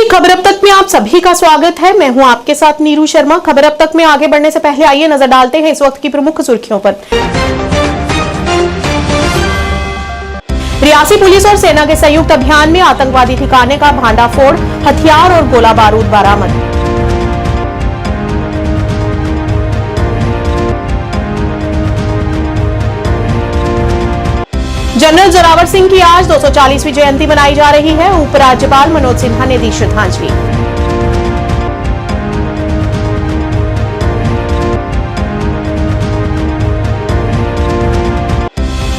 खबर अब तक में आप सभी का स्वागत है। मैं हूं आपके साथ नीरू शर्मा। खबर अब तक में आगे बढ़ने से पहले आइए नजर डालते हैं इस वक्त की प्रमुख सुर्खियों पर। रियासी पुलिस और सेना के संयुक्त अभियान में आतंकवादी ठिकाने का भांडाफोड़, हथियार और गोला बारूद बरामद। जनरल जोरावर सिंह की आज 240वीं जयंती मनाई जा रही है। उपराज्यपाल मनोज सिन्हा ने दी श्रद्धांजलि।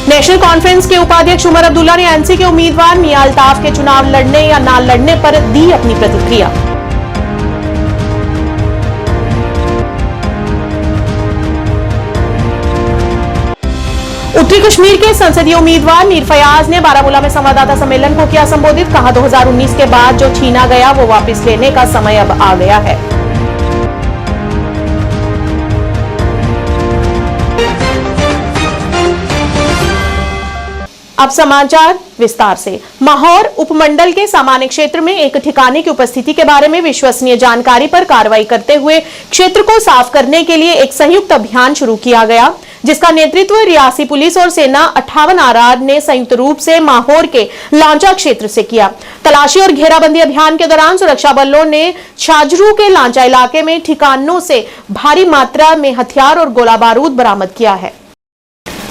नेशनल कॉन्फ्रेंस के उपाध्यक्ष उमर अब्दुल्ला ने एनसी के उम्मीदवार मियां अल्ताफ के चुनाव लड़ने या ना लड़ने पर दी अपनी प्रतिक्रिया। उत्तरी कश्मीर के संसदीय उम्मीदवार मीर फयाज ने बारामूला में संवाददाता सम्मेलन को किया संबोधित। कहा 2019 के बाद जो छीना गया वो वापस लेने का समय अब आ गया है। अब समाचार विस्तार से। माहौर उपमंडल के सामान्य क्षेत्र में एक ठिकाने की उपस्थिति के बारे में विश्वसनीय जानकारी पर कार्रवाई करते हुए क्षेत्र को साफ करने के लिए एक संयुक्त अभियान शुरू किया गया, जिसका नेतृत्व रियासी पुलिस और सेना 58 आरआर ने संयुक्त रूप से माहौर के लांचा क्षेत्र से किया। तलाशी और घेराबंदी अभियान के दौरान सुरक्षा बलों ने छाजरू के लांचा इलाके में ठिकानों से भारी मात्रा में हथियार और गोला बारूद बरामद किया है।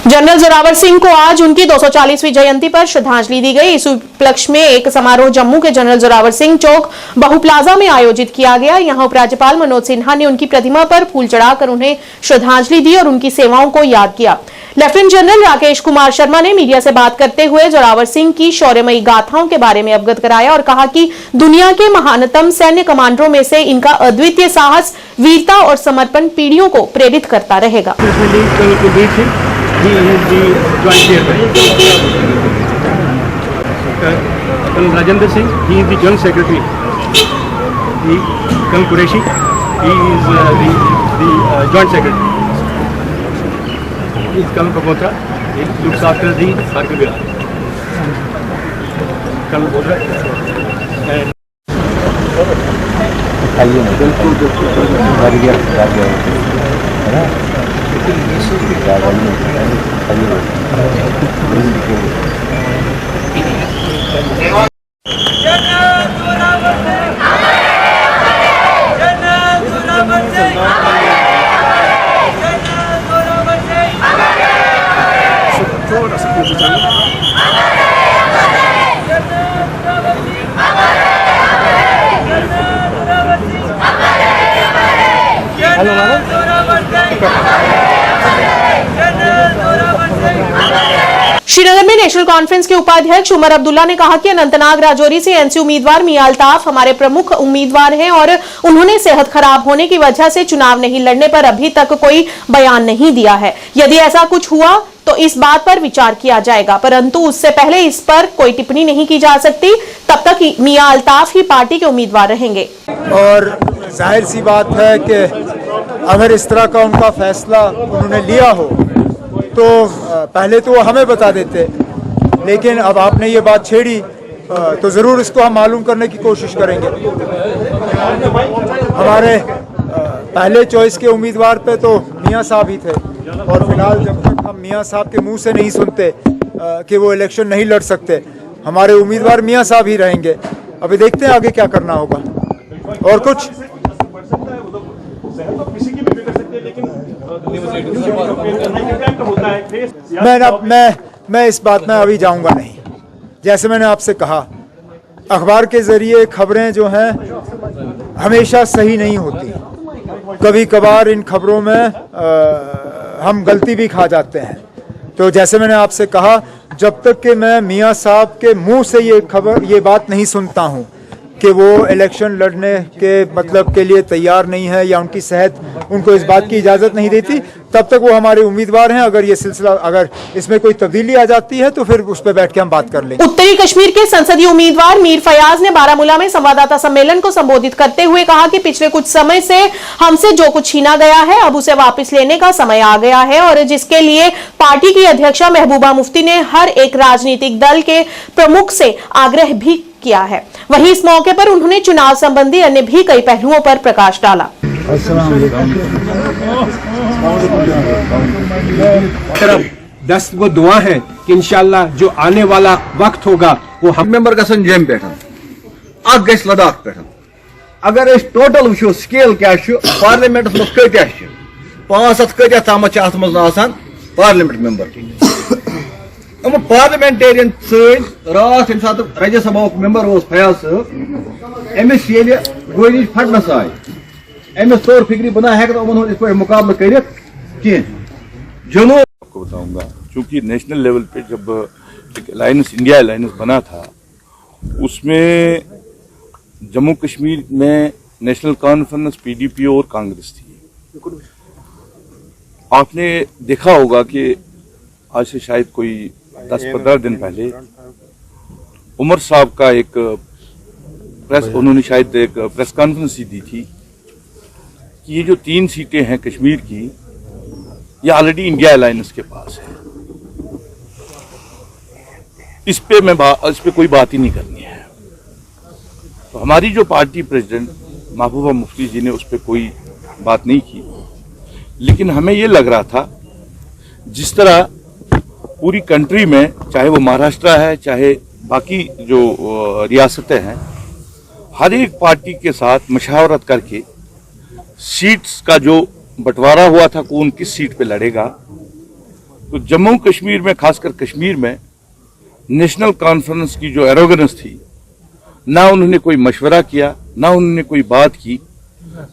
जनरल जोरावर सिंह को आज उनकी 240वीं जयंती पर श्रद्धांजलि दी गई। इस उपलक्ष्य में एक समारोह जम्मू के जनरल जोरावर सिंह चौक बहु प्लाजा में आयोजित किया गया। यहां उपराज्यपाल मनोज सिन्हा ने उनकी प्रतिमा पर फूल चढ़ाकर उन्हें श्रद्धांजलि दी और उनकी सेवाओं को याद किया। लेफ्टिनेंट जनरल राकेश कुमार शर्मा ने मीडिया से बात करते हुए जोरावर सिंह की शौर्यमयी गाथाओं के बारे में अवगत कराया और कहा कि दुनिया के महानतम सैन्य कमांडरों में से इनका अद्वितीय साहस, वीरता और समर्पण पीढ़ियों को प्रेरित करता रहेगा। He is the joint chairman. Colonel Rajendra Singh, he is the joint secretary. Colonel Qureshi, he is the joint secretary. He is Colonel Kapotra, he looks after the Kargil. Colonel Bodra. Srinagar में national conference के उपाध्यक्ष उमर अब्दुल्ला ने कहा कि अनंतनाग राजौरी से NC उम्मीदवार मियां अल्ताफ हमारे प्रमुख उम्मीदवार हैं और उन्होंने सेहत खराब होने की वजह से चुनाव नहीं लड़ने पर अभी तक कोई बयान नहीं दिया है। यदि ऐसा कुछ हुआ तो इस बात पर विचार किया जाएगा, परंतु उससे पहले इस पर कोई टिप्पणी नहीं की जा सकती। तब तक मियां अल्ताफ ही पार्टी के उम्मीदवार रहेंगे। और जाहिर सी बात है कि अगर इस तरह का उनका फैसला उन्होंने लिया हो तो पहले तो वो हमें बता देते, लेकिन अब आपने ये बात छेड़ी तो ज़रूर इसको हम मालूम करने की कोशिश करेंगे। हमारे पहले चॉइस के उम्मीदवार पे तो मियां साहब ही थे और फिलहाल जब तक हम मियां साहब के मुंह से नहीं सुनते कि वो इलेक्शन नहीं लड़ सकते, हमारे उम्मीदवार मियां साहब ही रहेंगे। अभी देखते हैं आगे क्या करना होगा। और कुछ मैं इस बात में अभी जाऊंगा नहीं। जैसे मैंने आपसे कहा, अखबार के जरिए खबरें जो हैं हमेशा सही नहीं होती। कभी कभार इन खबरों में हम गलती भी खा जाते हैं। तो जैसे मैंने आपसे कहा, जब तक कि मैं मियां साहब के मुंह से ये बात नहीं सुनता हूं कि वो इलेक्शन लड़ने के मतलब के लिए तैयार नहीं है या उनकी सेहत उनको इस बात की इजाज़त नहीं देती, तब तक वो हमारे उम्मीदवार हैं। अगर ये सिलसिला अगर इसमें कोई तब्दीली आ जाती है तो फिर उस पर बैठ के हम बात कर लेंगे। उत्तरी कश्मीर के संसदीय उम्मीदवार मीर फयाज ने बारामूला में संवाददाता सम्मेलन को संबोधित करते हुए कहा कि पिछले कुछ समय से हमसे जो कुछ छीना गया है अब उसे वापस लेने का समय आ गया है और जिसके लिए पार्टी की अध्यक्षा महबूबा मुफ्ती ने हर एक राजनीतिक दल के प्रमुख से आग्रह भी किया है। वहीं इस मौके पर उन्होंने चुनाव संबंधी अन्य भी कई पहलुओं पर प्रकाश डाला। दस वो दुआ है कि इंशाल्लाह जो आने वाला वक्त होगा वो हम मेंबर गसन जम पे अख गस लद्दाख पे अगर अस टोटल वो स्केल क्या पार्लियामेंट मज कत्या 500 कत्या तम अत मज पार्लियामेंट मेंबर पार्लियामेंटेरियन सन रात यम सात राज्यसभा मेंबर फयाज साहब अमिस ये गोली फटनस आय अमिस तौर फिक्री बना है मुकाबला कर जनूब। आपको बताऊंगा, चूंकि नेशनल लेवल पे जब एक अलायंस इंडिया अलायंस बना था उसमें जम्मू कश्मीर में नेशनल कॉन्फ्रेंस पीडीपी और कांग्रेस थी। आपने देखा होगा कि आज से शायद कोई 10-15 दिन पहले उमर साहब का एक उन्होंने शायद एक प्रेस कॉन्फ्रेंस ही दी थी कि ये जो 3 सीटें हैं कश्मीर की ये ऑलरेडी इंडिया अलायंस के पास है, इस पे कोई बात ही नहीं करनी है। तो हमारी जो पार्टी प्रेसिडेंट महबूबा मुफ्ती जी ने उस पर कोई बात नहीं की, लेकिन हमें ये लग रहा था जिस तरह पूरी कंट्री में, चाहे वो महाराष्ट्र है चाहे बाकी जो रियासतें हैं, हर एक पार्टी के साथ मशावरत करके सीट्स का जो बंटवारा हुआ था कौन किस सीट पे लड़ेगा, तो जम्मू कश्मीर में, खासकर कश्मीर में नेशनल कॉन्फ्रेंस की जो एरोगेंस थी, ना उन्होंने कोई मशवरा किया ना उन्होंने कोई बात की,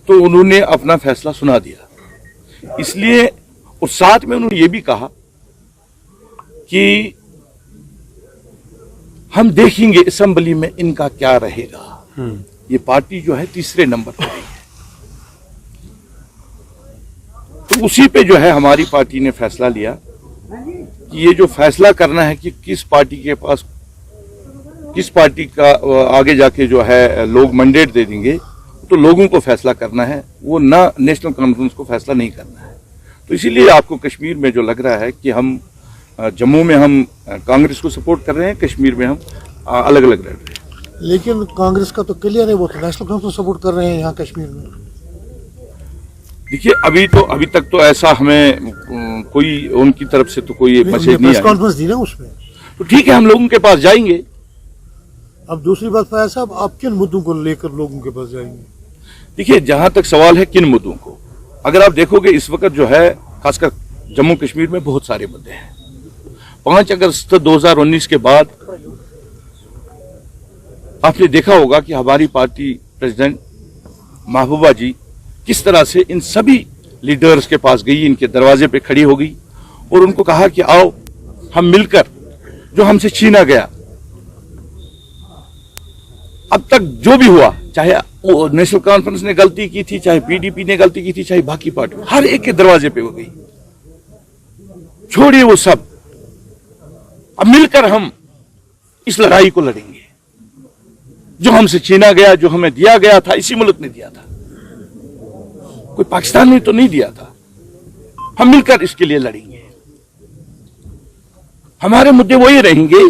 तो उन्होंने अपना फैसला सुना दिया। इसलिए और साथ में उन्होंने ये भी कहा कि हम देखेंगे असेंबली में इनका क्या रहेगा। ये पार्टी जो है तीसरे नंबर पर है, तो उसी पे जो है हमारी पार्टी ने फैसला लिया कि ये जो फैसला करना है कि किस पार्टी के पास, किस पार्टी का आगे जाके जो है लोग मैंडेट दे देंगे, तो लोगों को फैसला करना है, वो ना नेशनल कॉन्फ्रेंस को फैसला नहीं करना है। तो इसीलिए आपको कश्मीर में जो लग रहा है कि हम जम्मू में हम कांग्रेस को सपोर्ट कर रहे हैं, कश्मीर में हम अलग अलग लड़ रहे हैं। लेकिन कांग्रेस का तो क्लियर है, वो तो नेशनल कॉन्फ्रेंस सपोर्ट कर रहे हैं यहाँ कश्मीर में। देखिए अभी तक तो ऐसा हमें कोई उनकी तरफ से तो कोई मैसेज नहीं आया। कॉन्फ्रेंस दी ना उसमें, तो ठीक है, हम लोगों के पास जाएंगे। अब दूसरी बात फयाज साहब, आप किन मुद्दों को लेकर लोगों के पास जाएंगे? देखिए, जहां तक सवाल है किन मुद्दों को, अगर आप देखोगे इस वक्त जो है खासकर जम्मू कश्मीर में बहुत सारे मुद्दे हैं। 5 अगस्त 2019 के बाद आपने देखा होगा कि हमारी पार्टी प्रेसिडेंट महबूबा जी किस तरह से इन सभी लीडर्स के पास गई, इनके दरवाजे पे खड़ी हो गई और उनको कहा कि आओ हम मिलकर जो हमसे छीना गया, अब तक जो भी हुआ, चाहे वो नेशनल कॉन्फ्रेंस ने गलती की थी, चाहे पीडीपी ने गलती की थी, चाहे बाकी पार्टी, हर एक के दरवाजे पे हो गई। छोड़िए वो सब, अब मिलकर हम इस लड़ाई को लड़ेंगे। जो हमसे छीना गया, जो हमें दिया गया था, इसी मुल्क ने दिया था, कोई पाकिस्तान ने तो नहीं दिया था। हम मिलकर इसके लिए लड़ेंगे। हमारे मुद्दे वही रहेंगे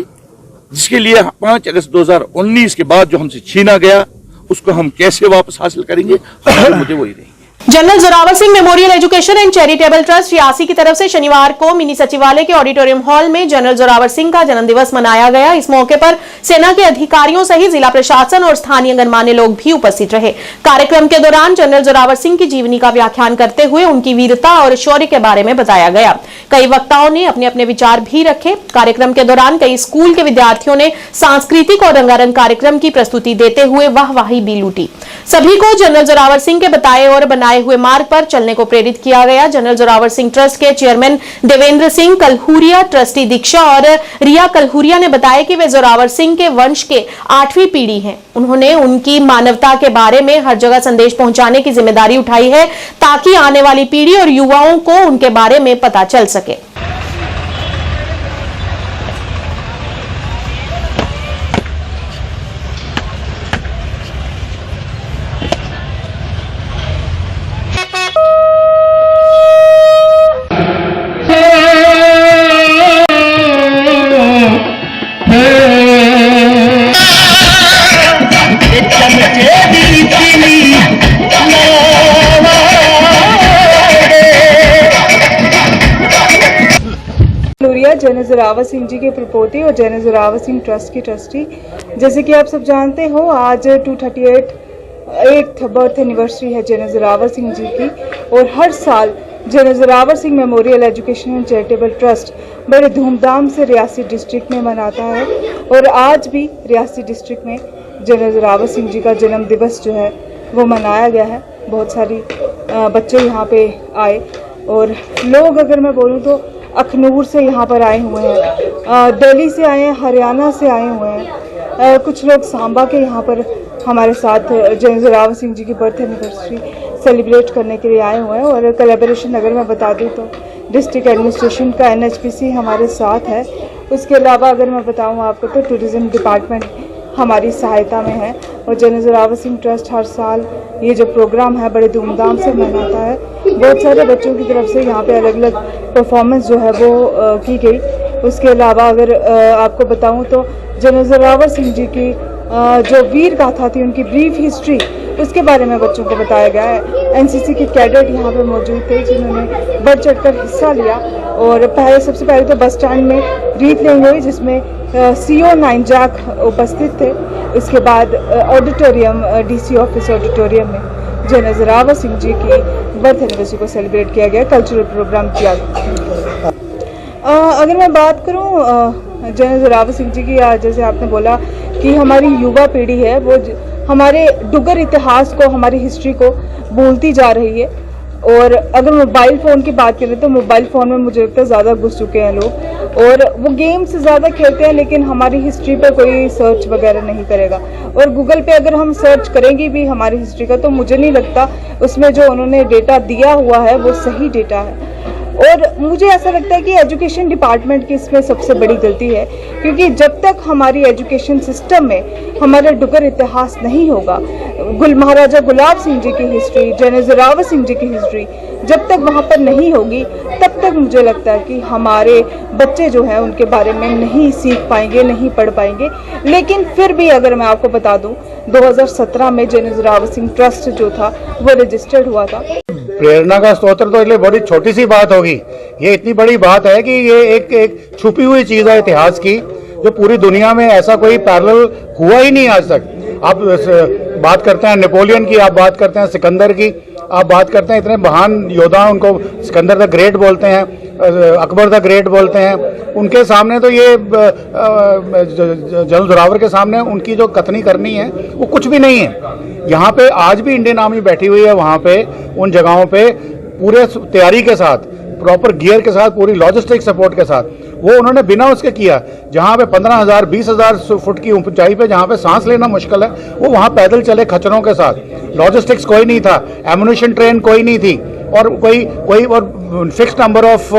जिसके लिए 5 अगस्त 2019 के बाद जो हमसे छीना गया उसको हम कैसे वापस हासिल करेंगे, हमारे मुद्दे वही रहेंगे। General Zorawar Singh memorial education and charitable trust Reasi की तरफ से शनिवार को मिनी सचिवालय के ऑडिटोरियम हॉल में जनरल जोरावर सिंह का जन्मदिवस मनाया गया। इस मौके पर सेना के अधिकारियों सहित जिला प्रशासन और स्थानीय गणमान्य लोग भी उपस्थित रहे। कार्यक्रम के दौरान जनरल जोरावर सिंह की जीवनी का व्याख्यान करते हुए उनकी वीरता और शौर्य के बारे में बताया गया। कई वक्ताओं ने अपने अपने विचार भी रखे। कार्यक्रम के दौरान कई स्कूल के विद्यार्थियों ने सांस्कृतिक और रंगारंग कार्यक्रम की प्रस्तुति देते हुए वाहवाही भी लूटी। सभी को जनरल जोरावर सिंह के बताए और बनाए हुए मार्ग पर चलने को प्रेरित किया गया। जनरल जोरावर सिंह ट्रस्ट के चेयरमैन देवेंद्र सिंह कलहूरिया, ट्रस्टी दीक्षा और रिया कलहूरिया ने बताया कि वे जोरावर सिंह के वंश के 8वीं पीढ़ी हैं। उन्होंने उनकी मानवता के बारे में हर जगह संदेश पहुंचाने की जिम्मेदारी उठाई है ताकि आने वाली पीढ़ी और युवाओं को उनके बारे में पता चल सके। जैन जोरावर सिंह जी के प्रपोती और जैन जोरावर सिंह ट्रस्ट की ट्रस्टी। जैसे कि आप सब जानते हो, आज 238 बर्थ एनिवर्सरी है जैन जोरावर सिंह जी की, और हर साल Jain Zorawar Singh memorial education and charitable trust बड़े धूमधाम से रियासी डिस्ट्रिक्ट में मनाता है। और आज भी रियासी डिस्ट्रिक्ट में जैन जोरावर सिंह जी का जन्म दिवस जो है वो मनाया गया है। बहुत सारी बच्चे यहाँ पे आए, और लोग अगर मैं बोलूँ तो अखनूर से यहाँ पर आए हुए हैं, दिल्ली से आए हैं, हरियाणा से आए हुए हैं, कुछ लोग सांबा के यहाँ पर हमारे साथ जैन जोरावर सिंह जी की बर्थ एनिवर्सरी सेलिब्रेट करने के लिए आए हुए हैं। और कोलैबोरेशन अगर मैं बता दूँ तो डिस्ट्रिक्ट एडमिनिस्ट्रेशन का NHPC हमारे साथ है। उसके अलावा अगर मैं बताऊँ आपको तो टूरिज़्म डिपार्टमेंट हमारी सहायता में है, और जैन जोरावर सिंह ट्रस्ट हर साल ये जो प्रोग्राम है बड़े धूमधाम से मनाता है। बहुत सारे बच्चों की तरफ से यहाँ पे अलग अलग परफॉर्मेंस जो है वो की गई। उसके अलावा अगर आपको बताऊँ तो जैन जोरावर सिंह जी की जो वीर गाथा थी, उनकी ब्रीफ हिस्ट्री, उसके बारे में बच्चों को बताया गया है। NCC के कैडेट यहाँ पे मौजूद थे जिन्होंने बढ़ चढ़कर हिस्सा लिया, और सबसे पहले तो बस स्टैंड में रीत लेंग हुई जिसमें CO नाइनजैक उपस्थित थे। उसके बाद ऑडिटोरियम DC ऑफिस ऑडिटोरियम में जैन जोरावर सिंह जी की बर्थ एनिवर्सरी को सेलिब्रेट किया गया, कल्चरल प्रोग्राम किया गया। अगर मैं बात करूँ जैन जोरावर सिंह जी की, जैसे आपने बोला कि हमारी युवा पीढ़ी है वो हमारे डुगर इतिहास को, हमारी हिस्ट्री को भूलती जा रही है। और अगर मोबाइल फ़ोन की बात करें तो मोबाइल फ़ोन में मुझे लगता है ज़्यादा घुस चुके हैं लोग, और वो गेम्स ज़्यादा खेलते हैं, लेकिन हमारी हिस्ट्री पर कोई सर्च वगैरह नहीं करेगा। और गूगल पे अगर हम सर्च करेंगे भी हमारी हिस्ट्री का, तो मुझे नहीं लगता उसमें जो उन्होंने डेटा दिया हुआ है वो सही डेटा है। और मुझे ऐसा लगता है कि एजुकेशन डिपार्टमेंट की इसमें सबसे बड़ी गलती है, क्योंकि जब तक हमारी एजुकेशन सिस्टम में हमारा डुगर इतिहास नहीं होगा, महाराजा गुलाब सिंह जी की हिस्ट्री, जैन जोरावर सिंह जी की हिस्ट्री जब तक वहाँ पर नहीं होगी, तब तक मुझे लगता है कि हमारे बच्चे जो हैं उनके बारे में नहीं सीख पाएंगे, नहीं पढ़ पाएंगे। लेकिन फिर भी अगर मैं आपको बता दूं, 2017 में जैन जोरावर सिंह ट्रस्ट जो था वो रजिस्टर्ड हुआ था। प्रेरणा का स्तोत्र तो इसलिए बड़ी छोटी सी बात होगी, ये इतनी बड़ी बात है कि ये एक छुपी हुई चीज है इतिहास की, जो पूरी दुनिया में ऐसा कोई पैरेलल हुआ ही नहीं आज तक। आप बात करते हैं नेपोलियन की, आप बात करते हैं सिकंदर की, आप बात करते हैं इतने महान योद्धा, उनको सिकंदर द ग्रेट बोलते हैं, अकबर द ग्रेट बोलते हैं, उनके सामने तो ये जैन जोरावर के सामने उनकी जो कथनी करनी है वो कुछ भी नहीं है। यहाँ पे आज भी इंडियन आर्मी बैठी हुई है, वहाँ पे उन जगहों पे पूरे तैयारी के साथ, प्रॉपर गियर के साथ, पूरी लॉजिस्टिक सपोर्ट के साथ, वो उन्होंने बिना उसके किया। जहाँ पे 15,000 20,000 फुट की ऊंचाई पे जहाँ पे सांस लेना मुश्किल है, वो वहाँ पैदल चले खच्चरों के साथ। लॉजिस्टिक्स कोई नहीं था, एमुनिशन ट्रेन कोई नहीं थी, और कोई और फिक्स नंबर ऑफ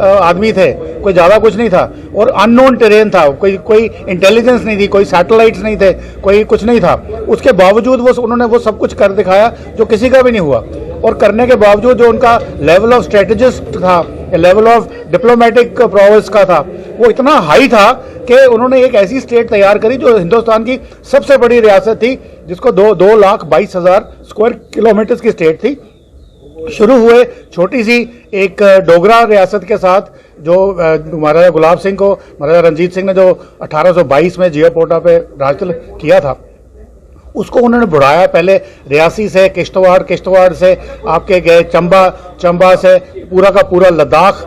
आदमी थे, कोई ज़्यादा कुछ नहीं था, और अननोन टेरेन था, कोई इंटेलिजेंस नहीं थी, कोई सैटेलाइट्स नहीं थे, कोई कुछ नहीं था। उसके बावजूद उन्होंने वो सब कुछ कर दिखाया जो किसी का भी नहीं हुआ। और करने के बावजूद जो उनका लेवल ऑफ स्ट्रेटेजिस्ट था, लेवल ऑफ डिप्लोमेटिक प्रोवेस का था, वो इतना हाई था कि उन्होंने एक ऐसी स्टेट तैयार करी जो हिंदुस्तान की सबसे बड़ी रियासत थी, जिसको 2,22,000 स्क्वायर किलोमीटर की स्टेट थी। शुरू हुए छोटी सी एक डोगरा रियासत के साथ, जो महाराजा गुलाब सिंह को, महाराजा रंजीत सिंह ने जो 1822 में जियापोटा पे राज किया था, उसको उन्होंने बढ़ाया। पहले रियासी से किश्तवाड़ से आपके गए चंबा से पूरा का पूरा लद्दाख,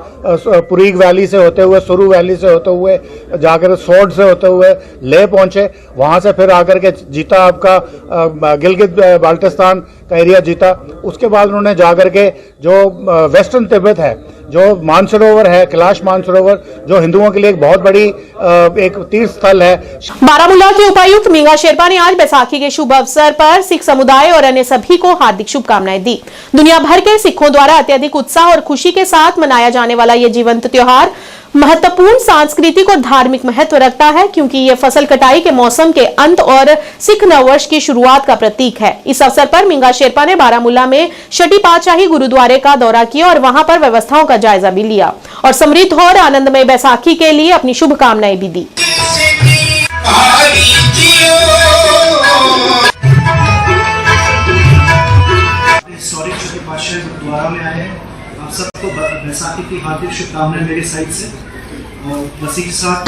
पुरीग वैली से होते हुए, सुरू वैली से होते हुए, जाकर सोड से होते हुए लेह पहुंचे। वहां से फिर आकर के जीता आपका गिलगित बाल्टिस्तान का एरिया जीता। उसके बाद उन्होंने जाकर के जो वेस्टर्न तिब्बत है, जो मानसरोवर है, कैलाश मानसरोवर, जो हिंदुओं के लिए एक बहुत बड़ी एक तीर्थ स्थल है। बारामूला के उपायुक्त मीगा शेरपा ने आज बैसाखी के शुभ अवसर पर सिख समुदाय और अन्य सभी को हार्दिक शुभकामनाएं दी। दुनिया भर के सिखों द्वारा अत्यधिक उत्साह और खुशी के साथ मनाया जाने वाला यह जीवंत त्योहार महत्वपूर्ण सांस्कृतिक और धार्मिक महत्व रखता है, क्योंकि यह फसल कटाई के मौसम के अंत और सिख नववर्ष की शुरुआत का प्रतीक है। इस अवसर पर मीगा शेरपा ने बारामूला में छठी पातशाही गुरुद्वारे का दौरा किया और वहां पर व्यवस्थाओं का जायजा भी लिया और समृद्ध और आनंदमय बैसाखी के लिए अपनी शुभकामनाएं भी दी। छठी पातशाही गुरुद्वारा में आए हैं, आप सबको बैसाखी की हार्दिक शुभकामनाएं मेरी साइड से। और बसी के साथ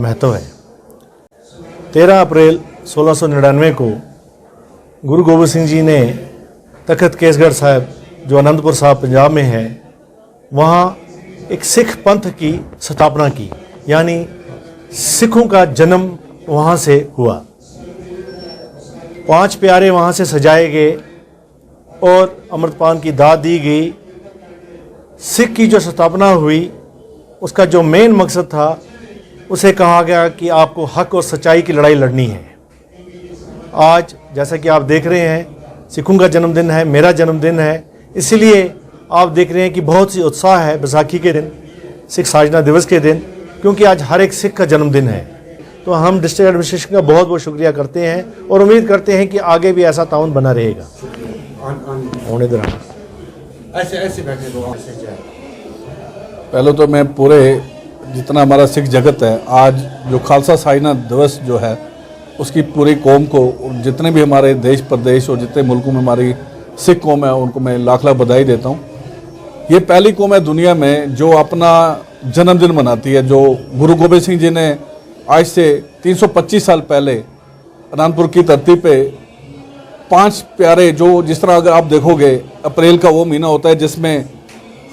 महत्व है। 13 अप्रैल 1699 को गुरु गोबिंद सिंह जी ने तखत केसगढ़ साहिब जो आनंदपुर साहब पंजाब में है, वहाँ एक सिख पंथ की स्थापना की, यानी सिखों का जन्म वहाँ से हुआ। 5 प्यारे वहाँ से सजाए गए और अमृतपान की दात दी गई। सिख की जो स्थापना हुई उसका जो मेन मकसद था, उसे कहा गया कि आपको हक और सच्चाई की लड़ाई लड़नी है। आज जैसा कि आप देख रहे हैं, सिखों का जन्मदिन है, मेरा जन्मदिन है, इसलिए आप देख रहे हैं कि बहुत सी उत्साह है बैसाखी के दिन, सिख साजना दिवस के दिन, क्योंकि आज हर एक सिख का जन्मदिन है। तो हम डिस्ट्रिक्ट एडमिनिस्ट्रेशन का बहुत बहुत शुक्रिया करते हैं और उम्मीद करते हैं कि आगे भी ऐसा ताउन बना रहेगा। पहले तो मैं पूरे जितना हमारा सिख जगत है, आज जो खालसा साजना दिवस जो है उसकी पूरी कौम को, जितने भी हमारे देश प्रदेश और जितने मुल्कों में हमारी सिख कौम है उनको मैं लाख लाख बधाई देता हूँ। ये पहली कौम है दुनिया में जो अपना जन्मदिन मनाती है, जो गुरु गोबिंद सिंह जी ने आज से 325 साल पहले अनंतपुर की धरती पे 5 प्यारे, जो जिस तरह अगर आप देखोगे अप्रैल का वो महीना होता है जिसमें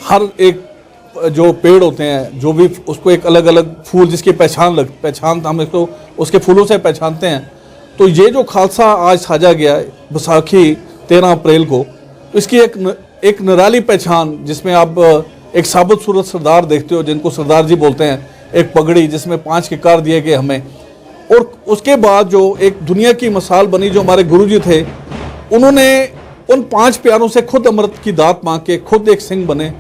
हर एक जो पेड़ होते हैं, जो भी उसको एक अलग अलग फूल जिसकी पहचान हम इसको उसके फूलों से पहचानते हैं। तो ये जो खालसा आज साजा गया है बैसाखी 13 अप्रैल को, इसकी एक निराली पहचान, जिसमें आप एक साबुत सूरत सरदार देखते हो जिनको सरदार जी बोलते हैं, एक पगड़ी जिसमें 5 किकार दिए गए हमें, और उसके बाद जो एक दुनिया की मिसाल बनी जो हमारे गुरुजी थे, उन्होंने उन 5 प्यारों से खुद अमृत की दात मांग के खुद एक सिंह बने,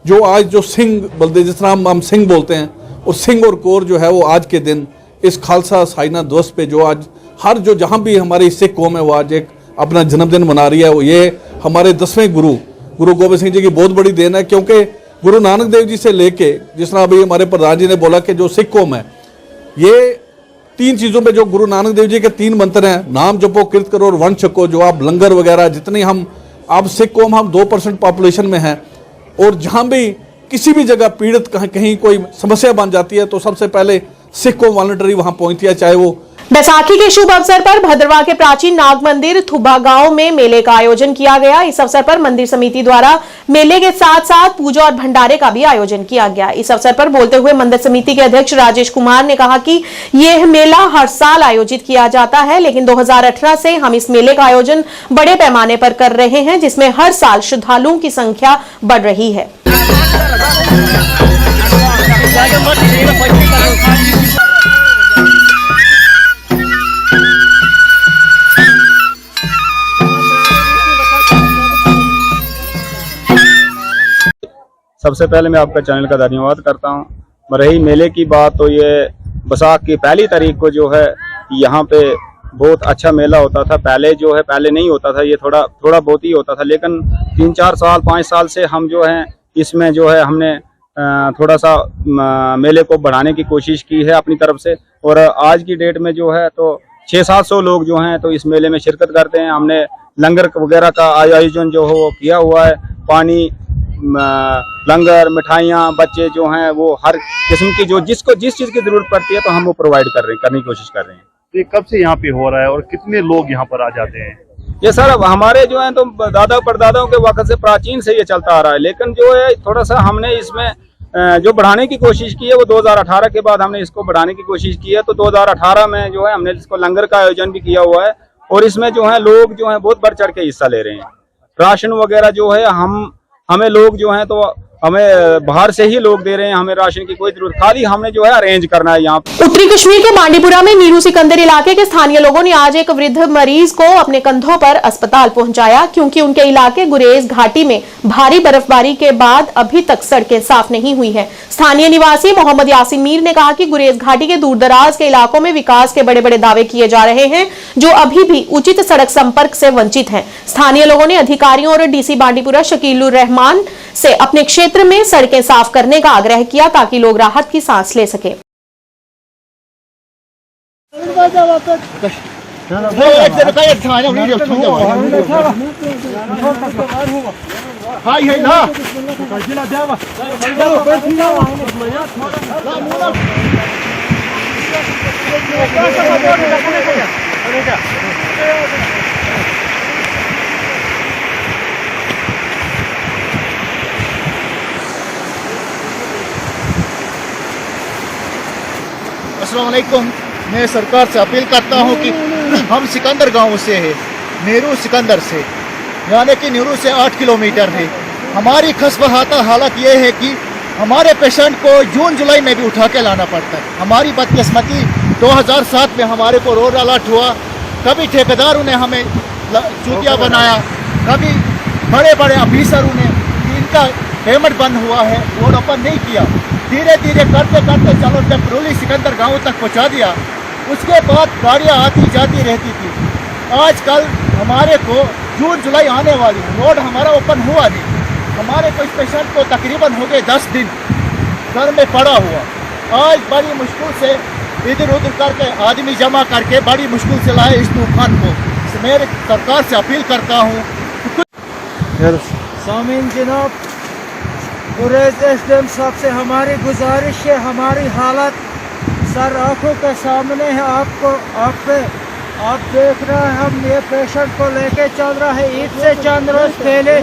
जो आज जो सिंह बोलते जिस तरह हम सिंह बोलते हैं, और सिंह और कोर जो है वो आज के दिन इस खालसा साजना दिवस पे जो आज हर जो जहाँ भी हमारी सिख कौम है वो आज एक अपना जन्मदिन मना रही है। वो ये हमारे 10वें गुरु गोबिंद सिंह जी की बहुत बड़ी देन है, क्योंकि गुरु नानक देव जी से लेके जिस तरह अभी हमारे प्रधान जी ने बोला कि जो सिख कौम है ये 3 चीज़ों पे, जो गुरु नानक देव जी के 3 मंत्र हैं, नाम जपो, कीर्त करो और वंश छको, जो आप लंगर वगैरह जितनी हम आप सिख कौम हम 2% पॉपुलेशन में हैं, और जहाँ भी किसी भी जगह पीड़ित कहीं कोई समस्या बन जाती है तो सबसे पहले सिख को वॉलंटरी वहां पहुंचती है, चाहे वो। बैसाखी के शुभ अवसर पर भद्रवाह के प्राचीन नाग मंदिर थुबा गांव में मेले का आयोजन किया गया। इस अवसर पर मंदिर समिति द्वारा मेले के साथ साथ पूजा और भंडारे का भी आयोजन किया गया। इस अवसर पर बोलते हुए मंदिर समिति के अध्यक्ष राजेश कुमार ने कहा कि यह मेला हर साल आयोजित किया जाता है, लेकिन 2018 से हम इस मेले का आयोजन बड़े पैमाने पर कर रहे हैं, जिसमें हर साल श्रद्धालुओं की संख्या बढ़ रही है। सबसे पहले मैं आपका चैनल का धन्यवाद करता हूँ। रही मेले की बात, तो ये बैसाख की 1 तारीख को जो है यहाँ पे बहुत अच्छा मेला होता था। पहले नहीं होता था, ये थोड़ा बहुत ही होता था, लेकिन 3-4 साल 5 साल से हम जो है इसमें जो है हमने थोड़ा सा मेले को बढ़ाने की कोशिश की है अपनी तरफ से। और आज की डेट में जो है तो 600-700 लोग जो हैं तो इस मेले में शिरकत करते हैं। हमने लंगर वगैरह का आयोजन जो है वो किया हुआ है। पानी, लंगर, मिठाइयाँ, बच्चे जो हैं वो हर किस्म की जिस चीज़ की जरूरत पड़ती है तो हम वो प्रोवाइड करने की कोशिश कर रहे हैं। तो ये कब से यहाँ पे हो रहा है और कितने लोग यहाँ पर आ जाते हैं? ये सर हमारे जो है तो दादा परदादाओं के वक्त से प्राचीन से ये चलता आ रहा है, लेकिन जो है थोड़ा सा हमने इसमें जो बढ़ाने की कोशिश की है वो 2018 के बाद हमने इसको बढ़ाने की कोशिश की है। तो 2018 में जो है हमने इसको लंगर का आयोजन भी किया हुआ है, और इसमें जो है लोग जो है बहुत बढ़ चढ़ के हिस्सा ले रहे हैं। राशन वगैरह जो है हमें लोग जो हैं तो हमें बाहर से ही लोग दे रहे हैं, हमें राशन की कोई जरूरत, खाली हमने जो है अरेंज करना है यहाँ। उत्तरी कश्मीर के बांडीपुरा में नीरू सिकंदर इलाके के स्थानीय लोगों ने आज एक वृद्ध मरीज को अपने कंधों पर अस्पताल पहुंचाया, क्योंकि उनके इलाके गुरेज घाटी में भारी बर्फबारी के बाद अभी तक सड़कें साफ नहीं हुई है। स्थानीय निवासी मोहम्मद यासीन मीर ने कहा कि गुरेज घाटी के दूरदराज के इलाकों में विकास के बड़े बड़े दावे किए जा रहे हैं, जो अभी भी उचित सड़क संपर्क से वंचित हैं। स्थानीय लोगों ने अधिकारियों और डीसी बांडीपुरा शकीलुर रहमान से अपने क्षेत्र में सड़कें साफ करने का आग्रह किया, ताकि लोग राहत की सांस ले सके। अस्सलाम वालेकुम। मैं सरकार से अपील करता हूं कि हम सिकंदर गांव से हैं, नेहरू सिकंदर से, यानी कि नेहरू से 8 किलोमीटर है। हमारी खस्ताहाल हालत ये है कि हमारे पेशेंट को जून जुलाई में भी उठा के लाना पड़ता है। हमारी बदकिस्मती 2007 में हमारे को रोड अलर्ट हुआ, कभी ठेकेदारों ने हमें चूतिया बनाया, कभी बड़े बड़े ऑफिसरों ने, इनका पेमेंट बंद हुआ है, रोड ओपन नहीं किया। धीरे धीरे करते करते चलो टेम्परोली सिकंदर गांव तक पहुंचा दिया। उसके बाद गाड़ियां आती जाती रहती थी। आजकल हमारे को जून जुलाई आने वाली, रोड हमारा ओपन हुआ नहीं। हमारे को इस पेशेंट को तकरीबन हो गए 10 दिन घर में पड़ा हुआ। आज बड़ी मुश्किल से इधर उधर करके आदमी जमा करके बड़ी मुश्किल से लाए इस तूफान को। मेरे सरकार से अपील करता हूँ। सामीन जनाब, गुरेज एसडीएम साहब से हमारी गुजारिश है, हमारी हालत सर आँखों के सामने है। आप देख रहे हैं, हम ये पेशेंट को लेके चल रहा है। ईद से चंद रोज पहले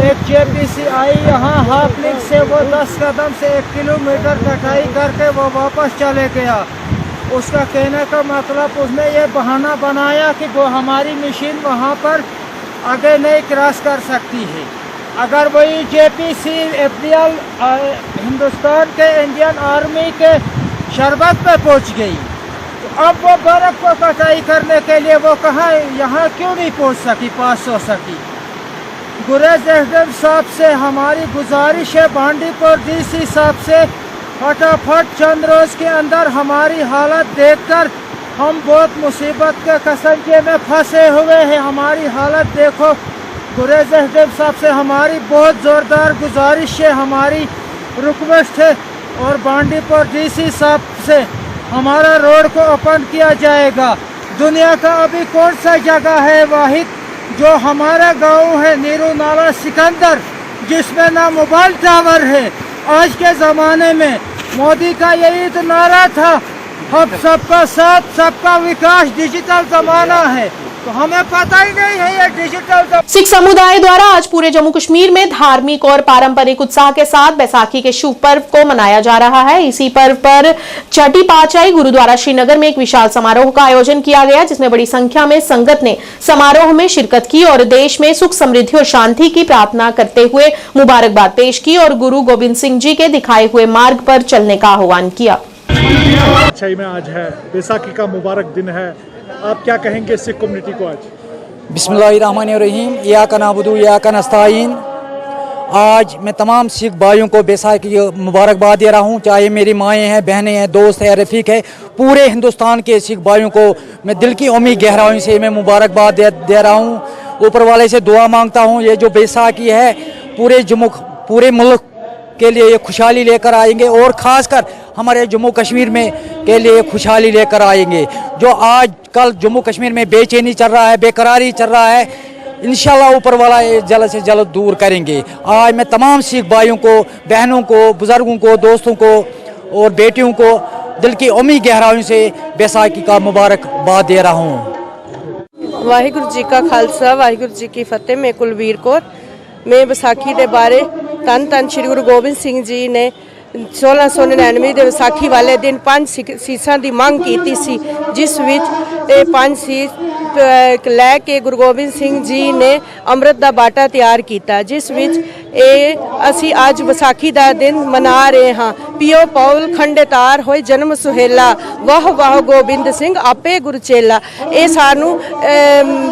एक जेपीसी आई यहाँ हाफलिंग से, वो 10 कदम से 1 किलोमीटर कटाई करके वो वापस चले गया। उसका कहने का मतलब, उसने ये बहाना बनाया कि वो हमारी मशीन वहाँ पर आगे नहीं क्रॉस कर सकती है। अगर वही जेपीसी एफडीएल हिंदुस्तान के इंडियन आर्मी के शरबत पे पहुंच गई, तो अब वो बर्फ को कटाई करने के लिए वो कहाँ यहाँ क्यों नहीं पहुंच सकी, पास हो सकी। गुरेज एसडीएम साहब से हमारी गुजारिश है, बांडीपुर डीसी साहब से फटाफट चंद रोज के अंदर हमारी हालत देखकर, हम बहुत मुसीबत के कसंजे में फंसे हुए हैं। हमारी हालत देखो। गुरेज एसडीएम साहब से हमारी बहुत ज़ोरदार गुजारिश है, हमारी रिक्वेस्ट है। और बांडीपुर डीसी साहब से हमारा रोड को ओपन किया जाएगा। दुनिया का अभी कौन सा जगह है वाहिद जो हमारा गांव है नीरू नाला सिकंदर, जिसमें ना मोबाइल टावर है। आज के ज़माने में मोदी का यही तो नारा था, अब सबका साथ सबका विकास, डिजिटल ज़माना है, तो हमें पता ही नहीं है ये डिजिटल। सिख समुदाय द्वारा आज पूरे जम्मू कश्मीर में धार्मिक और पारंपरिक उत्साह के साथ बैसाखी के शुभ पर्व को मनाया जा रहा है। इसी पर्व पर छठी पातशाही गुरुद्वारा श्रीनगर में एक विशाल समारोह का आयोजन किया गया, जिसमें बड़ी संख्या में संगत ने समारोह में शिरकत की और देश में सुख समृद्धि और शांति की प्रार्थना करते हुए मुबारकबाद पेश की और गुरु गोविंद सिंह जी के दिखाए हुए मार्ग पर चलने का आह्वान किया। पातशाही में आज है बैसाखी का मुबारक दिन है, आप क्या कहेंगे सिख कम्युनिटी को आज? बिस्मिल्लाहिर्रहमानिर्रहीम, इय्याका नअबुदु व इय्याका नस्तईन। आज मैं तमाम सिख भाइयों को बैसाखी की मुबारकबाद दे रहा हूँ, चाहे मेरी माएँ हैं, बहनें हैं, दोस्त हैं, रफ़ीक है, पूरे हिंदुस्तान के सिख भाइयों को मैं दिल की उम्मी गहराइयों से मैं मुबारकबाद दे रहा हूँ। ऊपर वाले से दुआ मांगता हूँ, ये जो बैसाखी है पूरे मुल्क के लिए ये खुशहाली लेकर आएंगे और ख़ासकर हमारे जम्मू कश्मीर में के लिए खुशहाली लेकर आएंगे। जो आज कल जम्मू कश्मीर में बेचैनी चल रहा है, बेकरारी चल रहा है, इंशाल्लाह ऊपर वाला ये जल्द से जल्द दूर करेंगे। आज मैं तमाम सिख भाइयों को, बहनों को, बुज़ुर्गों को, दोस्तों को और बेटियों को दिल की उम्मी गहराइयों से बैसाखी का मुबारकबाद दे रहा हूँ। वाहिगुरु जी का खालसा, वाहिगुरु जी की फतेह। मैं कुलबीर कौर। मैं बैसाखी के बारे धन श्री गुरु गोबिंद सिंह जी ने 1699 ਦੇ ਵਿਸਾਖੀ ਵਾਲੇ ਦਿਨ 5 ਸੀਸਾਂ ਦੀ ਮੰਗ ਕੀਤੀ ਸੀ, ਜਿਸ ਵਿੱਚ ਇਹ 5 ਸੀਸ ਲੈ ਕੇ ਗੁਰੂ ਗੋਬਿੰਦ ਸਿੰਘ ਜੀ ਨੇ ਅੰਮ੍ਰਿਤ ਦਾ ਬਾਟਾ ਤਿਆਰ ਕੀਤਾ, ਜਿਸ ਵਿੱਚ ਅਸੀਂ ਅੱਜ ਵਿਸਾਖੀ ਦਾ ਦਿਨ ਮਨਾ ਰਹੇ ਹਾਂ। ਪਿਓ ਪੌਲ ਖੰਡੇਤਾਰ ਹੋਏ ਜਨਮ ਸੁਹੇਲਾ, ਵਾਹ ਵਾਹ ਗੋਬਿੰਦ ਸਿੰਘ ਆਪੇ ਗੁਰਚੇਲਾ। ਇਹ ਸਾਨੂੰ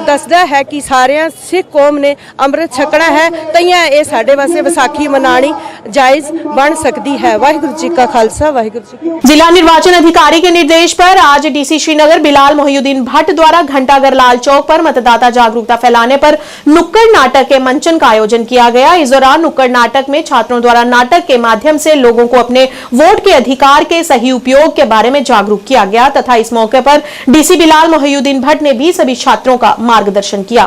ਦੱਸਦਾ ਹੈ ਕਿ ਸਾਰਿਆਂ ਸਿੱਖ ਕੌਮ ਨੇ ਅੰਮ੍ਰਿਤ ਛਕਣਾ है, तइयां ये साडे वास्ते विसाखी मनानी जायज़ बन सकती है। वाहिगुरू जी का खालसा, वाहिगुरू जी। जिला निर्वाचन अधिकारी के निर्देश पर आज डीसी श्रीनगर बिलाल मोहिउद्दीन भट्ट द्वारा घंटाघर लाल चौक पर मतदाता जागरूकता फैलाने पर नुक्कड़ नाटक के मंचन का आयोजन किया गया। इस दौरान नुक्कड़ नाटक में छात्रों द्वारा नाटक के माध्यम से लोगों को अपने वोट के अधिकार के सही उपयोग के बारे में जागरूक किया गया तथा इस मौके पर डीसी बिलाल मोहिउद्दीन भट्ट ने भी सभी छात्रों का मार्गदर्शन किया।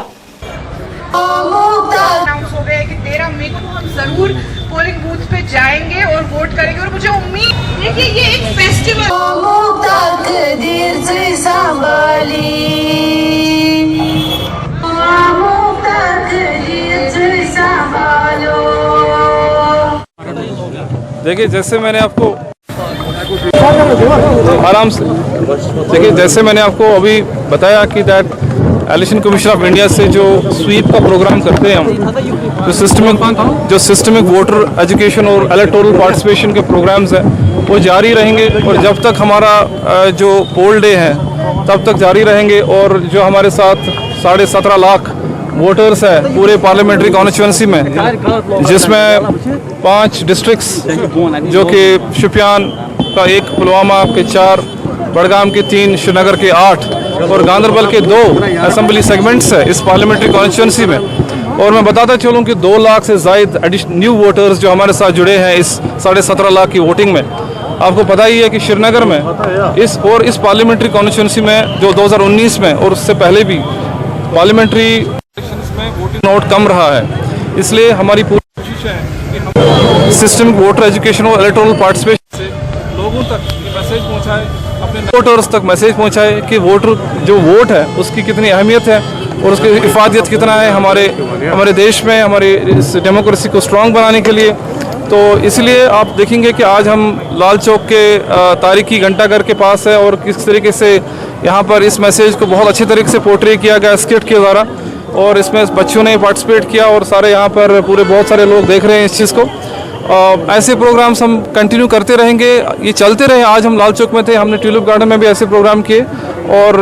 अनाउंस हो गया कि 13 मई को हम जरूर पोलिंग बूथ पे जाएंगे और वोट करेंगे और मुझे उम्मीद है कि ये एक फेस्टिवल देखिए, जैसे मैंने आपको आराम से देखिए, जैसे मैंने आपको अभी बताया कि that election commission of India से जो स्वीप का प्रोग्राम करते हैं हम, जो सिस्टमिक वोटर एजुकेशन और इलेक्टोरल पार्टिसिपेशन के प्रोग्राम्स हैं वो जारी रहेंगे और जब तक हमारा जो पोल डे है तब तक जारी रहेंगे। और जो हमारे साथ 17.5 लाख वोटर्स है पूरे पार्लियामेंट्री कॉन्स्टिट्यूंसी में, जिसमें 5 डिस्ट्रिक्ट्स जो कि शुपियान का 1, पुलवामा के 4, बड़गाम के 3, श्रीनगर के 8 और गांधरबल के 2 असेंबली सेगमेंट्स है इस पार्लियामेंट्री कॉन्स्टिट्यूंसी में। और मैं बताता चलूं कि 2 लाख से ज़ायद न्यू वोटर्स जो हमारे साथ जुड़े हैं इस 17.5 लाख की वोटिंग में। आपको पता ही है कि श्रीनगर में इस पार्लियामेंट्री कॉन्स्टिट्यूंसी में जो 2019 में और उससे पहले भी पार्लियामेंट्री इलेक्शंस में वोटिंग आउट कम रहा है, इसलिए हमारी पूरी कोशिश है कि हम सिस्टम वोटर एजुकेशन और इलेक्टोरल पार्टिसिपेशन से लोगों तक ये मैसेज पहुंचाएं, अपने वोटर्स तक मैसेज पहुंचाएं कि वोटर जो वोट है उसकी कितनी अहमियत है और उसकी इफादियत कितना है हमारे देश में, हमारे इस डेमोक्रेसी को स्ट्रॉन्ग बनाने के लिए। तो इसलिए आप देखेंगे कि आज हम लाल चौक के तारीखी घंटाघर के पास है और किस तरीके से यहाँ पर इस मैसेज को बहुत अच्छे तरीके से पोर्ट्रे किया गया स्किट के द्वारा, और इसमें बच्चों ने पार्टिसिपेट किया और सारे यहाँ पर पूरे बहुत सारे लोग देख रहे हैं इस चीज़ को। ऐसे प्रोग्राम्स हम कंटिन्यू करते रहेंगे, ये चलते रहे। आज हम लाल चौक में थे, हमने ट्यूलिप गार्डन में भी ऐसे प्रोग्राम किए और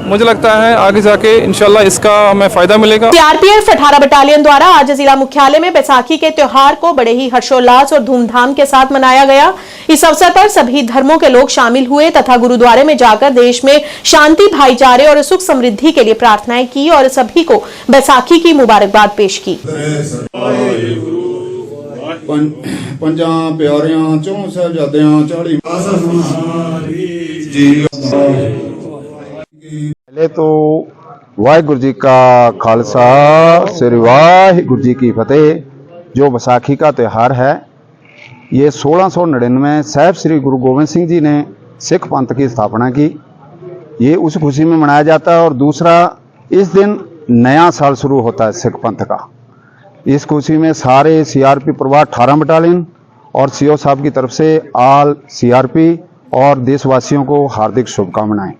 मुझे लगता है आगे जाके इंशाल्लाह इसका हमें फायदा मिलेगा। सीआरपीएफ 18 बटालियन द्वारा आज जिला मुख्यालय में बैसाखी के त्योहार को बड़े ही हर्षोल्लास और धूमधाम के साथ मनाया गया। इस अवसर पर सभी धर्मों के लोग शामिल हुए तथा गुरुद्वारे में जाकर देश में शांति, भाईचारे और सुख समृद्धि के लिए प्रार्थनाएं की और सभी को बैसाखी की मुबारकबाद पेश की। पंजा प्यारियां चों साहबजादियां 40 पहले तो वाहिगुरू जी का खालसा श्री वाहिगुरू जी की फतेह। जो बैसाखी का त्यौहार है ये 1699 साहब श्री गुरु गोविंद सिंह जी ने सिख पंथ की स्थापना की, ये उस खुशी में मनाया जाता है। और दूसरा, इस दिन नया साल शुरू होता है सिख पंथ का। इस खुशी में सारे सीआरपी प्रवाह 18 बटालियन और सीओ साहब की तरफ से आल सीआरपी और देशवासियों को हार्दिक शुभकामनाएं।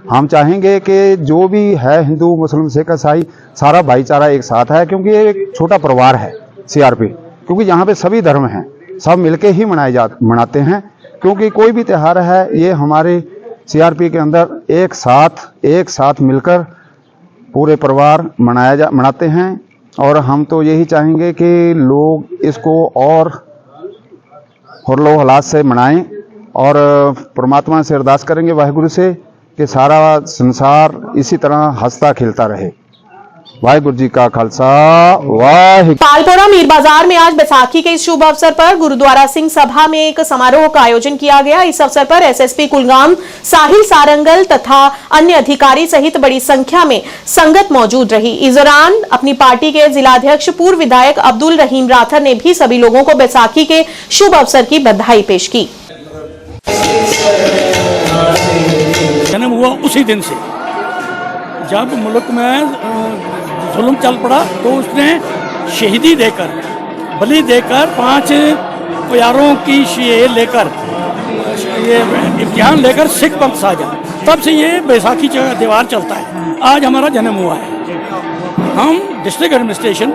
हम चाहेंगे कि जो भी है हिंदू, मुस्लिम, सिख, ईसाई, सारा भाईचारा एक साथ है, क्योंकि ये एक छोटा परिवार है सीआरपी, क्योंकि यहाँ पे सभी धर्म हैं, सब मिलके ही मनाते हैं। क्योंकि कोई भी त्यौहार है ये हमारे सीआरपी के अंदर एक साथ मिलकर पूरे परिवार मनाते हैं। और हम तो यही चाहेंगे कि लोग इसको और हर्षोल्लास से मनाएं और परमात्मा से अरदास करेंगे वाहिगुरु से कि सारा संसार इसी तरह हंसता खिलता रहे। वाहिगुरु जी का खालसा वाहिगुरू। पालपोरा मीर बाजार में आज बैसाखी के इस शुभ अवसर पर गुरुद्वारा सिंह सभा में एक समारोह का आयोजन किया गया। इस अवसर पर एसएसपी कुलगाम साहिल सारंगल तथा अन्य अधिकारी सहित बड़ी संख्या में संगत मौजूद रही। इस दौरान अपनी पार्टी के जिलाध्यक्ष पूर्व विधायक अब्दुल रहीम राथर ने भी सभी लोगों को बैसाखी के शुभ अवसर की बधाई पेश की। जन्म हुआ उसी दिन से जब मुल्क में जुल्म चल पड़ा तो उसने शहीदी देकर, बलि देकर 5 प्यारों की ये लेकर, ये इम्तिहान लेकर सिख पंथ साजा। तब से ये बैसाखी का त्यौहार चलता है। आज हमारा जन्म हुआ है। हम डिस्ट्रिक्ट एडमिनिस्ट्रेशन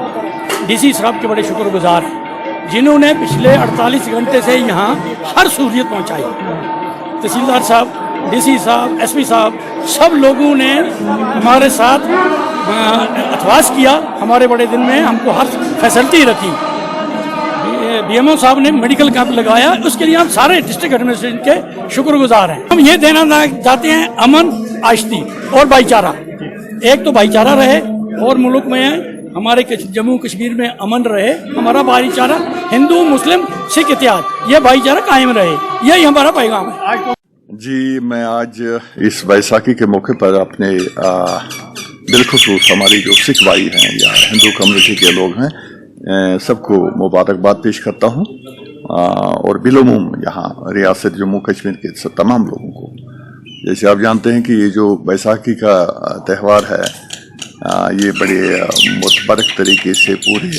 डीसी साहब के बड़े शुक्रगुजार हैं। जिन्होंने पिछले 48 घंटे से यहाँ हर सहूलियत पहुँचाई। तहसीलदार साहब, डीसी साहब, एसपी साहब, सब लोगों ने हमारे साथ अथवास किया। हमारे बड़े दिन में हमको हर फैसिलिटी रखी। बीएमओ साहब ने मेडिकल कैंप लगाया, उसके लिए हम सारे डिस्ट्रिक्ट एडमिनिस्ट्रेशन के शुक्रगुजार हैं। हम ये देना चाहते हैं अमन, आश्ती और भाईचारा। एक तो भाईचारा रहे और मुल्क में हमारे जम्मू कश्मीर में अमन रहे, हमारा भाईचारा हिंदू मुस्लिम सिख इत्यादि ये भाईचारा कायम रहे, यही हमारा पैगाम है। जी, मैं आज इस बैसाखी के मौके पर अपने बिलखुसूस हमारी जो सिख भाई हैं या हिंदू कम्युनिटी के लोग हैं सबको मुबारकबाद पेश करता हूं और बिलुमूम यहाँ रियासत जम्मू कश्मीर के तमाम लोगों को। जैसे आप जानते हैं कि ये जो बैसाखी का त्यौहार है ये बड़े मुतबरक तरीके से पूरे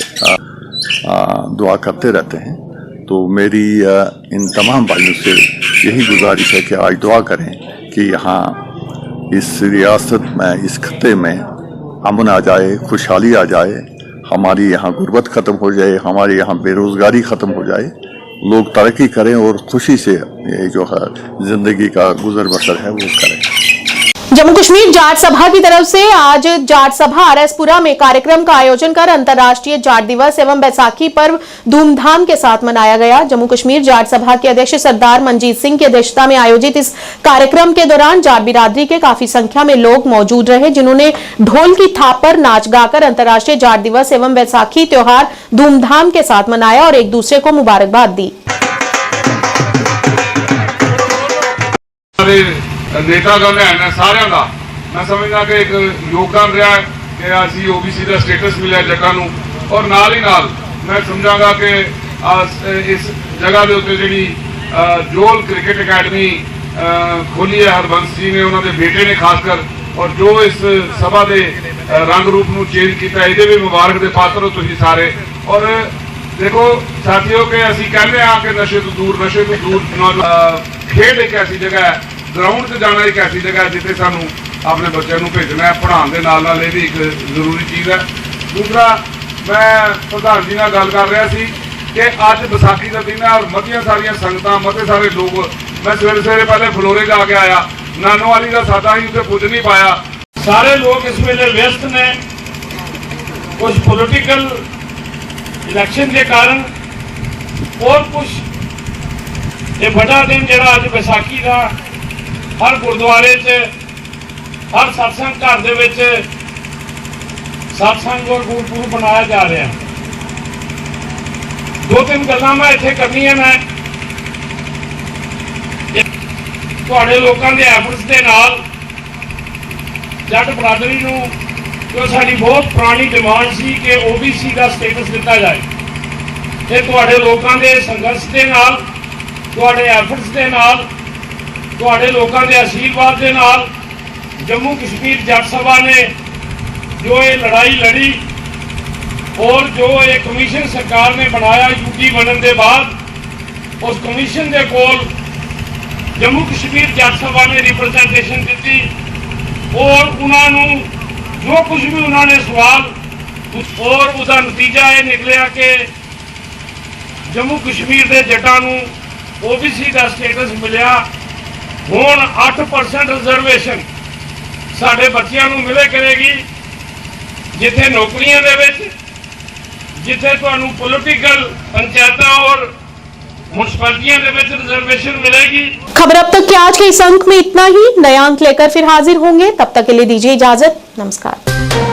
दुआ करते रहते हैं। तो मेरी इन तमाम भाइयों से यही गुजारिश है कि आज दुआ करें कि यहाँ इस रियासत में, इस खत्ते में अमन आ जाए, खुशहाली आ जाए, हमारी यहाँ गुर्बत ख़त्म हो जाए, हमारे यहाँ बेरोज़गारी ख़त्म हो जाए, लोग तरक्की करें और खुशी से ये जो है ज़िंदगी का गुजर बसर है वो करें। जम्मू कश्मीर जाट सभा की तरफ से आज जाट सभा आरएसपुरा में कार्यक्रम का आयोजन कर अंतर्राष्ट्रीय जाट दिवस एवं बैसाखी पर्व धूमधाम के साथ मनाया गया। जम्मू कश्मीर जाट सभा के अध्यक्ष सरदार मनजीत सिंह की अध्यक्षता में आयोजित इस कार्यक्रम के दौरान जाट बिरादरी के काफी संख्या में लोग मौजूद रहे, जिन्होंने ढोल की थाप पर नाच गाकर अंतर्राष्ट्रीय जाट दिवस एवं बैसाखी त्योहार धूमधाम के साथ मनाया और एक दूसरे को मुबारकबाद दी। नेतागण है सारे का मैं समझदा कि एक योगदान रहा है कि असी ओबीसी का स्टेटस मिले जगह नूं और नाल ही नाल मैं समझांगा कि इस जगह के उत्ते जी जोल क्रिकेट अकैडमी खोली है हरबंस जी ने, उन्होंने बेटे ने खासकर, और जो इस सभा के रंग रूप नूं चेंज किया ये भी मुबारक के पात्र हो तुसीं सारे। और देखो साथियों के असी कहने कि नशे तो दूर खेड एक ऐसी जगह है, ग्राउंड से जाना एक ऐसी जगह है जिसे सानू अपने बच्चों को भेजना है, पढ़ाने के नाल नाल भी एक जरूरी चीज़ है। दूसरा मैं प्रधान जी नाल गल कर रहा सी कि अज बैसाखी का दिन है और मतियां सारियां संगतां मते सारे लोग, मैं सवेरे सवेरे पहले फलोरे जाके आया, नानोवाली का सादा ही उसे पुज नहीं पाया। सारे लोग इस वेले व्यस्त ने, कुछ पोलिटिकल इलेक्शन के कारण और कुछ ये बड़ा दिन जरा अज बैसाखी का हर गुरुद्वारे च हर सत्संग घर दे विच सत्संग और गुरपुरब मनाया जा रहा है। दो तीन गल्लां मैं इत्थे करनियां ने तुहाडे लोकां दे एफर्ट्स दे नाल जट बरादरी नूं जो साडी बहुत पुरानी डिमांड सी कि ओबीसी का स्टेटस दिता जाए, ते तुहाडे लोकां दे संघर्ष दे नाल, तुहाडे एफर्ट्स दे नाल, तुहाडे लोकां दे आशीर्वाद दे नाल जम्मू कश्मीर जट सभा ने जो ये लड़ाई लड़ी और जो ये कमीशन सरकार ने बनाया यूटी बनने के बाद, उस कमीशन के कोल जम्मू कश्मीर जट सभा ने रिप्रजेंटेशन दी और उन्होंने जो कुछ भी उन्होंने सवाल और उसका नतीजा ये निकलिया कि जम्मू कश्मीर के जटां नूं ओबीसी का स्टेटस मिलिया। हुण 8% रिजर्वेशन साडे बच्चियां नूं मिले करेगी, जिथे नौकरियां दे विच, जिथे तुहानूं पॉलिटिकल पंचायतां और म्युनिसिपैलिटियां दे विच रिजर्वेशन मिलेगी। खबर अब तक के आज के इस अंक में इतना ही। नया अंक लेकर फिर हाजिर होंगे, तब तक के लिए दीजिए इजाजत। नमस्कार।